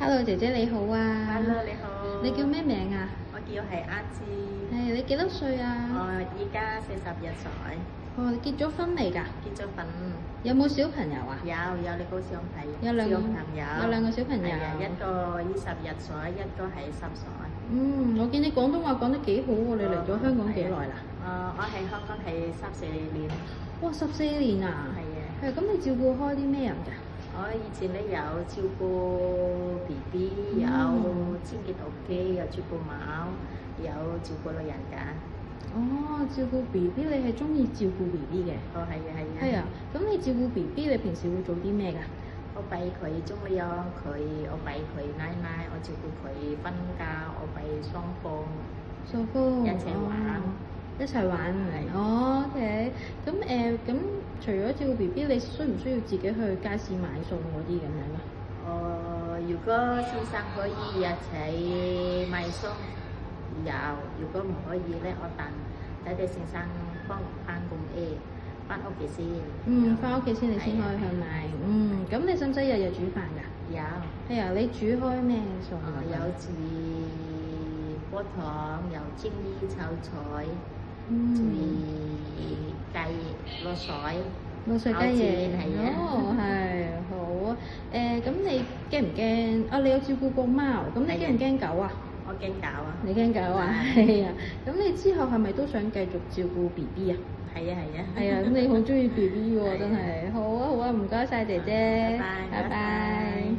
Hello， 姐姐你好啊。Hello， 你好。你叫咩名啊？我叫係阿志。係你幾多歲啊？我依家41歲。哦，你結咗婚嚟㗎？結咗婚。有冇小朋友啊？有你個小朋友。有兩個小朋友。係啊，一個21歲，一個係10歲。我見你廣東話講得幾好喎，你嚟咗香港幾耐啦？我喺香港係14年。哇，14年啊！係啊。係咁，你照顧開啲咩人㗎？我以前咧有照顧 BB，有清潔屋企，有照顧貓，有照顧老人家。哦，照顧 BB，你係中意照顧 BB 嘅？哦，係啊，係啊。係啊，咁你照顧 BB，你平時會做啲咩㗎？我俾佢中意養佢，我俾佢奶奶，我照顧佢瞓覺，我俾雙方一齊玩。一齊玩。哦 ，OK。咁除咗照顧 BB，你需唔需要自己去街市買餸嗰啲咁樣啊？如果先生可以一齊買餸，有；如果唔可以咧，我等你先生幫翻工翻屋企先。翻屋企先，你先可以去買。咁你使唔使日日煮飯㗎？有。係啊，你煮開咩餸啊？有煮煲湯，有蒸魚炒菜。煮雞落水雞翼。係啊。哦，係好啊。咁你驚唔驚？啊，你有照顧過貓，咁你驚唔驚狗啊？我驚狗啊。你驚狗啊？係啊。咁你之後係咪都想繼續照顧 BB 啊？係啊，係啊。係啊，咁你好中意 BB 喎，真係。好啊，好啊，唔該晒姐姐。拜拜。拜拜。